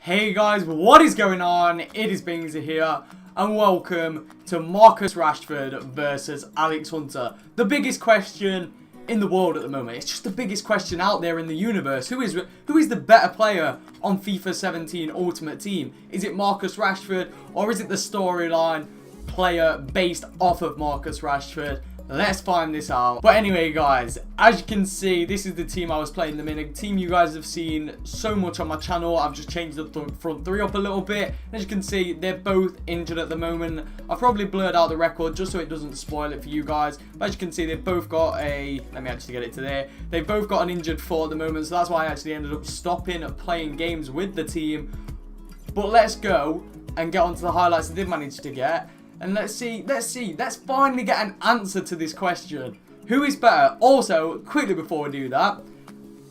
Hey guys, what is going on? It is Bingzy here, and welcome to Marcus Rashford versus Alex Hunter. The biggest question in the world at the moment. It's just the biggest question out there in the universe. Who is the better player on FIFA 17 Ultimate Team? Is it Marcus Rashford, or is it the storyline player based off of Marcus Rashford? Let's find this out. But anyway, guys, as you can see, this is the team I was playing them in. A team you guys have seen so much on my channel. I've just changed the front three up a little bit. As you can see, they're both injured at the moment. I've probably blurred out the record just so it doesn't spoil it for you guys. But as you can see, they've both got a... Let me actually get it to there. They've both got an injured foot at the moment. So that's why I actually ended up stopping playing games with the team. But let's go and get onto the highlights I did manage to get. And let's finally get an answer to this question. Who is better? Also, quickly before we do that,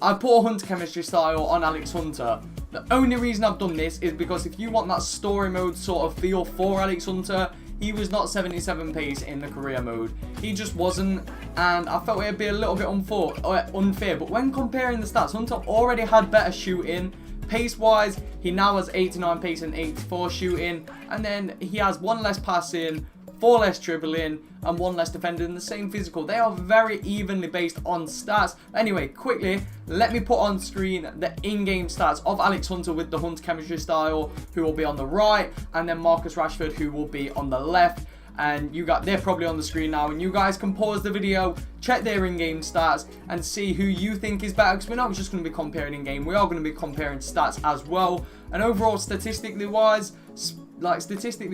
I put a Hunter chemistry style on Alex Hunter. The only reason I've done this is because if you want that story mode sort of feel for Alex Hunter, he was not 77 pace in the career mode. He just wasn't, and I felt it'd be a little bit unfair. But when comparing the stats, Hunter already had better shooting. Pace-wise, he now has 89 pace and 84 shooting, and then he has 1 less passing, 4 less dribbling, and 1 less defending. The same physical. They are very evenly based on stats. Anyway, quickly, let me put on screen the in-game stats of Alex Hunter with the Hunter chemistry style, who will be on the right, and then Marcus Rashford, who will be on the left. And they're probably on the screen now, and you guys can pause the video, check their in-game stats, and see who you think is better, because we're not just going to be comparing in-game, we are going to be comparing stats as well. And overall, statistically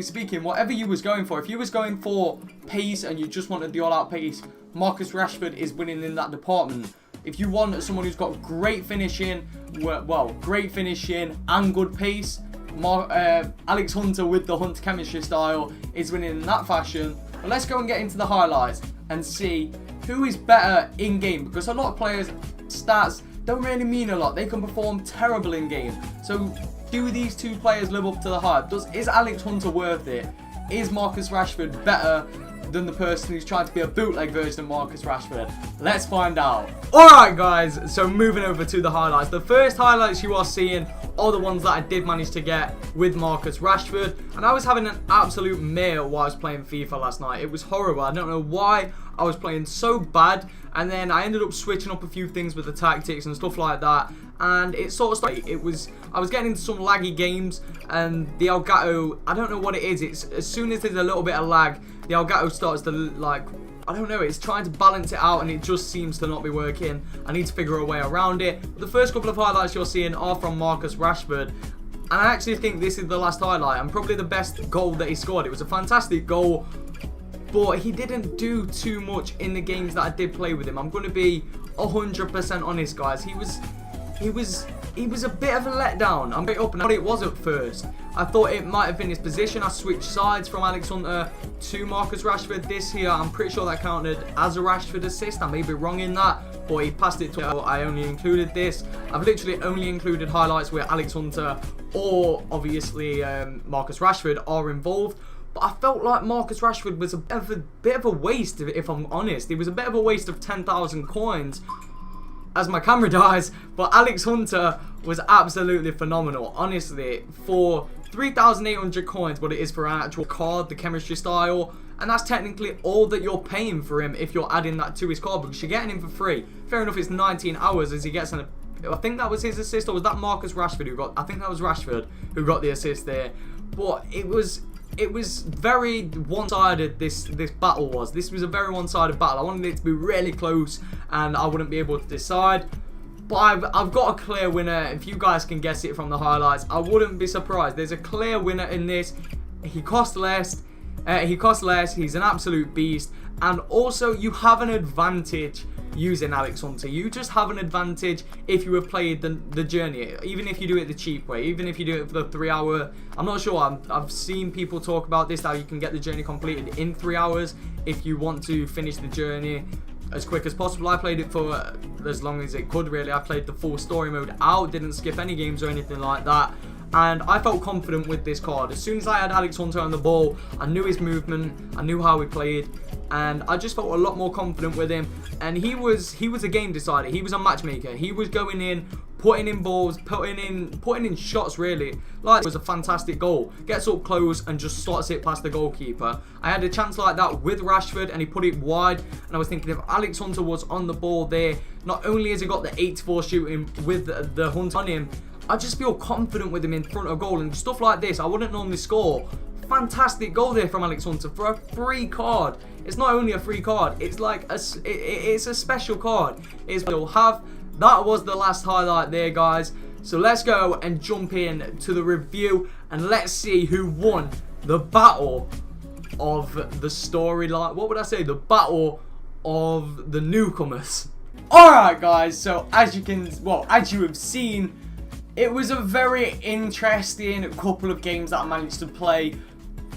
speaking, whatever you was going for, if you was going for pace and you just wanted the all-out pace, Marcus Rashford is winning in that department. If you want someone who's got great finishing, great finishing and good pace, Alex Hunter with the Hunter chemistry style is winning in that fashion. But let's go and get into the highlights and see who is better in game, because a lot of players' stats don't really mean a lot. They can perform terrible in game. So do these two players live up to the hype? Is Alex Hunter worth it? Is Marcus Rashford better than the person who's trying to be a bootleg version of Marcus Rashford? Let's find out. Alright guys, so moving over to the highlights. The first highlights you are seeing are the ones that I did manage to get with Marcus Rashford. And I was having an absolute mare while I was playing FIFA last night. It was horrible. I don't know why I was playing so bad. And then I ended up switching up a few things with the tactics and stuff like that. And it sort of started, I was getting into some laggy games, and the Elgato, I don't know what it is. It's as soon as there's a little bit of lag, the Elgato starts to I don't know, it's trying to balance it out and it just seems to not be working. I need to figure a way around it. But the first couple of highlights you're seeing are from Marcus Rashford. And I actually think this is the last highlight and probably the best goal that he scored. It was a fantastic goal, but he didn't do too much in the games that I did play with him. I'm going to be 100% honest, guys. He was a bit of a letdown. I'm a bit up and what it was at first. I thought it might have been his position. I switched sides from Alex Hunter to Marcus Rashford. This here, I'm pretty sure that counted as a Rashford assist. I may be wrong in that, but he passed it to I only included this. I've literally only included highlights where Alex Hunter or obviously Marcus Rashford are involved. But I felt like Marcus Rashford was a bit of a waste, if I'm honest. He was a bit of a waste of 10,000 coins. As my camera dies, but Alex Hunter was absolutely phenomenal. Honestly, for 3,800 coins, what it is for an actual card, the chemistry style, and that's technically all that you're paying for him if you're adding that to his card, because you're getting him for free. Fair enough, it's 19 hours as he gets an... I think that was his assist, or was that Marcus Rashford who got... I think that was Rashford who got the assist there. But it was very one-sided, this battle was. This was a very one-sided battle. I wanted it to be really close and I wouldn't be able to decide. But I've got a clear winner. If you guys can guess it from the highlights, I wouldn't be surprised. There's a clear winner in this. He cost less. He's an absolute beast. And also, you have an advantage using Alex Hunter. You just have an advantage if you have played the journey, even if you do it the cheap way, even if you do it for the 3 hour. I'm not sure, I've seen people talk about this, how you can get the journey completed in 3 hours if you want to finish the journey as quick as possible. I played it for as long as it could, really. I played the full story mode out, didn't skip any games or anything like that. And I felt confident with this card. As soon as I had Alex Hunter on the ball, I knew his movement, I knew how he played, and I just felt a lot more confident with him. And he was a game decider. He was a matchmaker. He was going in putting in balls, putting in shots really. Like, it was a fantastic goal. Gets up close and just slots it past the goalkeeper. I had a chance like that with Rashford and he put it wide, and I was thinking if Alex Hunter was on the ball there, not only has he got the 84 shooting with the Hunter on him, I just feel confident with him in front of goal and stuff like this. I wouldn't normally score. Fantastic goal there from Alex Hunter for a free card. It's not only a free card, it's like it's a special card. It's we'll have. That was the last highlight there, guys. So let's go and jump in to the review and let's see who won the battle of the storyline. What would I say? The battle of the newcomers. Alright guys, so as you have seen, it was a very interesting couple of games that I managed to play.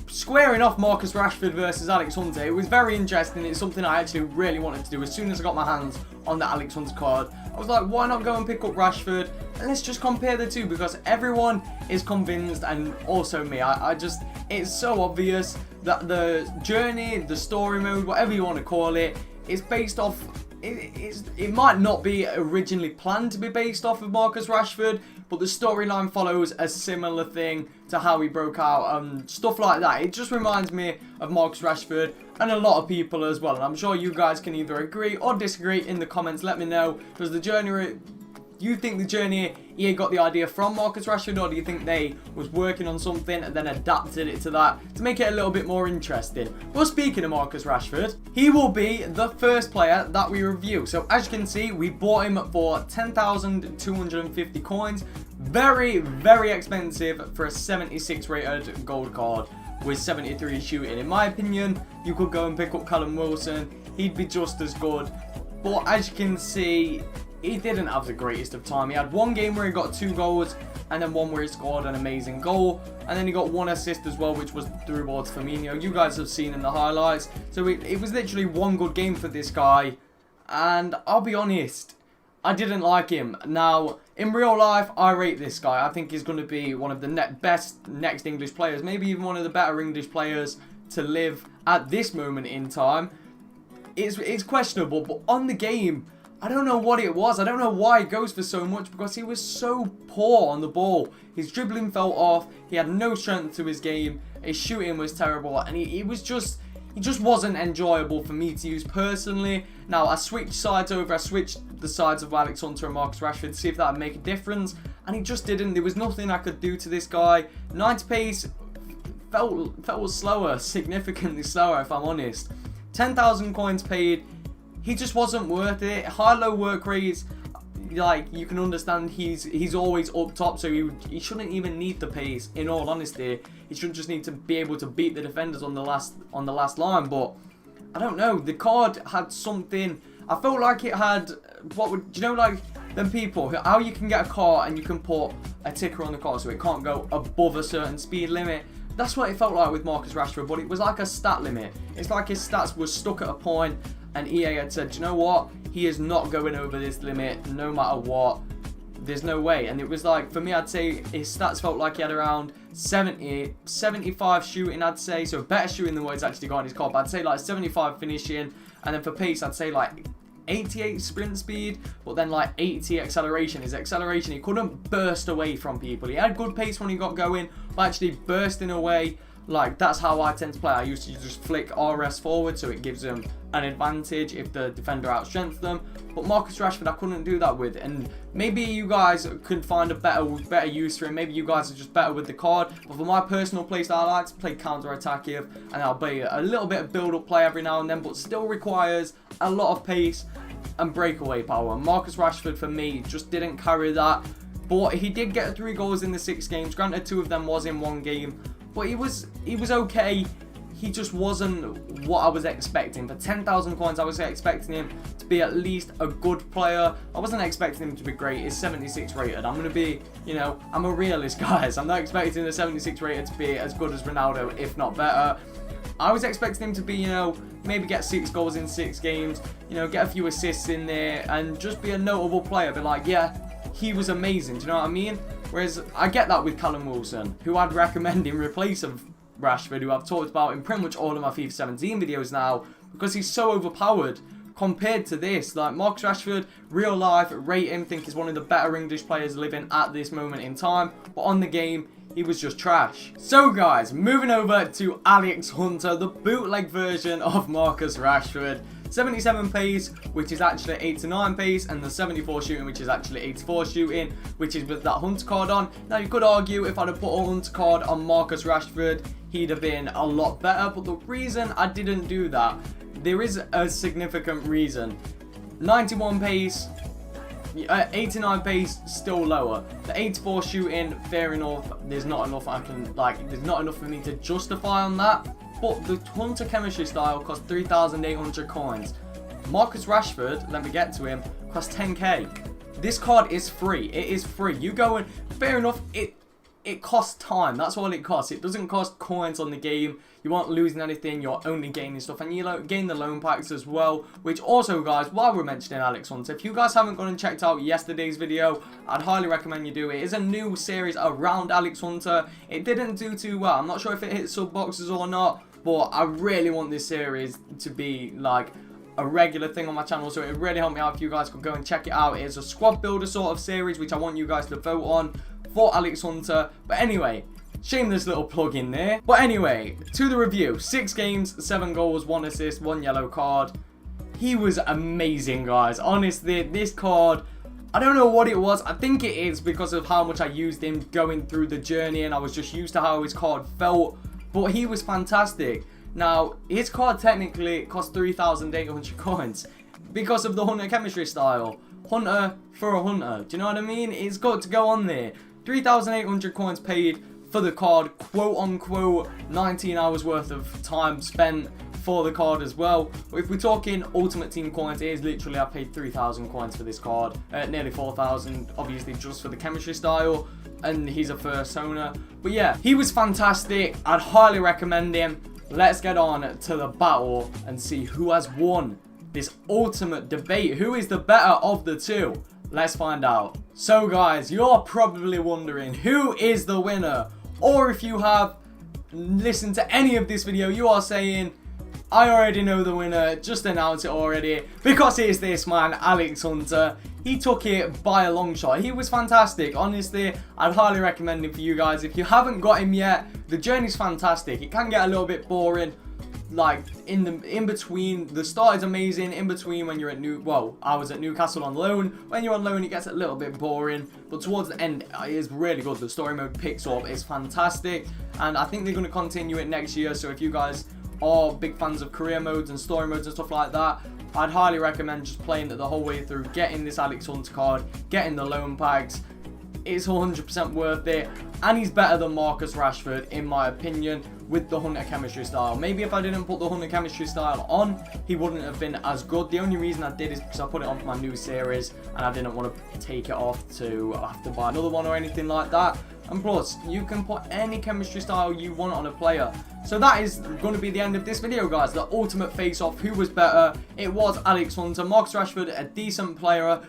Squaring off Marcus Rashford versus Alex Hunter, it was very interesting. It's something I actually really wanted to do. As soon as I got my hands on the Alex Hunter card, I was like, why not go and pick up Rashford and let's just compare the two, because everyone is convinced, and also me, I just, it's so obvious that the journey, the story mode, whatever you want to call it, is based off, it might not be originally planned to be based off of Marcus Rashford, but the storyline follows a similar thing to how he broke out and stuff like that. It just reminds me of Marcus Rashford and a lot of people as well. And I'm sure you guys can either agree or disagree in the comments. Let me know. Does the journey... Do you think the journey EA got the idea from Marcus Rashford, or do you think they was working on something and then adapted it to that to make it a little bit more interesting? Well, speaking of Marcus Rashford, he will be the first player that we review. So as you can see, we bought him for 10,250 coins. Very, very expensive for a 76 rated gold card with 73 shooting. In my opinion, you could go and pick up Callum Wilson. He'd be just as good. But as you can see, he didn't have the greatest of time. He had one game where he got 2 goals, and then one where he scored an amazing goal, and then he got 1 assist as well, which was through towards Firmino. You guys have seen in the highlights. So it was literally one good game for this guy, and I'll be honest, I didn't like him. Now, in real life, I rate this guy. I think he's going to be one of the best next English players, maybe even one of the better English players to live at this moment in time. It's questionable, but on the game, I don't know what it was. I don't know why he goes for so much, because he was so poor on the ball. His dribbling fell off. He had no strength to his game. His shooting was terrible, and he just wasn't enjoyable for me to use personally. Now, I switched sides over. I switched the sides of Alex Hunter and Marcus Rashford to see if that would make a difference, and he just didn't. There was nothing I could do to this guy. 90 pace felt slower, significantly slower if I'm honest. 10,000 coins paid. He just wasn't worth it. High-low work rates, like, you can understand he's always up top, so he shouldn't even need the pace, in all honesty. He should just need to be able to beat the defenders on the last line. But I don't know, the card had something. I felt like it had, do you know, like them people, how you can get a car and you can put a ticker on the car so it can't go above a certain speed limit? That's what it felt like with Marcus Rashford, but it was like a stat limit. It's like his stats were stuck at a point, and EA had said, you know what, he is not going over this limit no matter what. There's no way. And it was like, for me, I'd say his stats felt like he had around 75 shooting, I'd say. So better shooting than what he's actually got in his card. But I'd say like 75 finishing. And then for pace, I'd say like 88 sprint speed, but then like 80 acceleration. His acceleration, he couldn't burst away from people. He had good pace when he got going, but actually bursting away, like, that's how I tend to play. I used to just flick RS forward, so it gives him an advantage if the defender outstrengths them. But Marcus Rashford, I couldn't do that with. And maybe you guys could find a better use for him. Maybe you guys are just better with the card. But for my personal playstyle, I like to play counter-attackive, and I'll be a little bit of build-up play every now and then, but still requires a lot of pace and breakaway power. Marcus Rashford, for me, just didn't carry that. But he did get 3 goals in the 6 games. Granted, 2 of them was in 1 game. But he was okay. He just wasn't what I was expecting. For 10,000 coins, I was expecting him to be at least a good player. I wasn't expecting him to be great. He's 76 rated. I'm going to be, you know, I'm a realist, guys. I'm not expecting the 76 rated to be as good as Ronaldo, if not better. I was expecting him to be, you know, maybe get 6 goals in 6 games, you know, get a few assists in there, and just be a notable player. Be like, yeah, he was amazing. Do you know what I mean? Whereas I get that with Callum Wilson, who I'd recommend in replace of Rashford, who I've talked about in pretty much all of my FIFA 17 videos now, because he's so overpowered compared to this. Like, Marcus Rashford, real life, rate him, think he's one of the better English players living at this moment in time. But on the game, he was just trash. So guys, moving over to Alex Hunter, the bootleg version of Marcus Rashford. 77 pace, which is actually 89 pace, and the 74 shooting, which is actually 84 shooting, which is with that Hunter card on. Now, you could argue if I'd have put a Hunter card on Marcus Rashford, he'd have been a lot better, but the reason I didn't do that, there is a significant reason. 91 pace, 89 pace, still lower. The 84 shooting, fair enough, there's not enough there's not enough for me to justify on that. But the Hunter chemistry style costs 3,800 coins. Marcus Rashford, let me get to him, costs 10k. This card is free. It is free. You go in, fair enough, it costs time. That's all it costs. It doesn't cost coins on the game. You aren't losing anything. You're only gaining stuff. And you gain the loan packs as well. Which also, guys, while we're mentioning Alex Hunter, if you guys haven't gone and checked out yesterday's video, I'd highly recommend you do it. It is a new series around Alex Hunter. It didn't do too well. I'm not sure if it hit sub boxes or not. But I really want this series to be like a regular thing on my channel, so it would really help me out if you guys could go and check it out. It is a squad builder sort of series, which I want you guys to vote on for Alex Hunter. But anyway, shameless little plug in there. But anyway, to the review. 6 games, 7 goals, 1 assist, 1 yellow card. He was amazing, guys. Honestly, this card, I don't know what it was. I think it is because of how much I used him going through the journey, and I was just used to how his card felt. But he was fantastic. Now, his card technically cost 3,800 coins because of the Hunter chemistry style. Hunter for a Hunter. Do you know what I mean? It's got to go on there. 3,800 coins paid for the card. Quote unquote 19 hours worth of time spent for the card as well. But if we're talking Ultimate Team coins, it is literally I paid 3,000 coins for this card. Nearly 4,000, obviously, just for the chemistry style. And he's a first owner. But yeah, he was fantastic. I'd highly recommend him. Let's get on to the battle and see who has won this ultimate debate. Who is the better of the two? Let's find out. So guys, you're probably wondering who is the winner. Or if you have listened to any of this video, you are saying, I already know the winner, just announce it already. Because it is this man, Alex Hunter. He took it by a long shot. He was fantastic. Honestly, I'd highly recommend him for you guys. If you haven't got him yet, the journey's fantastic. It can get a little bit boring. Like, in between, the start is amazing. In between, when you're at I was at Newcastle on loan. When you're on loan, it gets a little bit boring. But towards the end, it is really good. The story mode picks up. It's fantastic. And I think they're going to continue it next year. So if you guys are big fans of career modes and story modes and stuff like that, I'd highly recommend just playing it the whole way through, getting this Alex Hunter card, getting the loan packs. It's 100% worth it, and he's better than Marcus Rashford in my opinion with the Hunter chemistry style. Maybe if I didn't put the Hunter chemistry style on, he wouldn't have been as good. The only reason I did is because I put it on for my new series and I didn't want to take it off to have to buy another one or anything like that. And plus, you can put any chemistry style you want on a player. So that is going to be the end of this video, guys. The ultimate face-off. Who was better? It was Alex Hunter. Marcus Rashford, a decent player,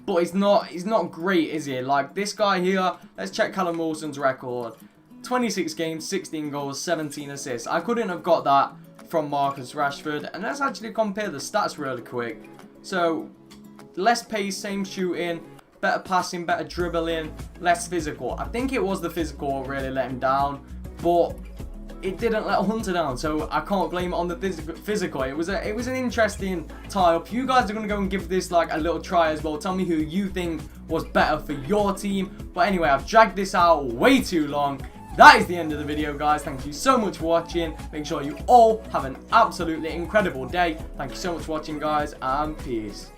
but he's not great, is he? Like this guy here. Let's check Callum Wilson's record. 26 games, 16 goals, 17 assists. I couldn't have got that from Marcus Rashford. And let's actually compare the stats really quick. So, less pace, same shooting. Better passing, better dribbling, less physical. I think it was the physical really let him down, but it didn't let Hunter down, so I can't blame it on the physical. It was an interesting tie-up. You guys are going to go and give this like a little try as well. Tell me who you think was better for your team. But anyway, I've dragged this out way too long. That is the end of the video, guys. Thank you so much for watching. Make sure you all have an absolutely incredible day. Thank you so much for watching, guys, and peace.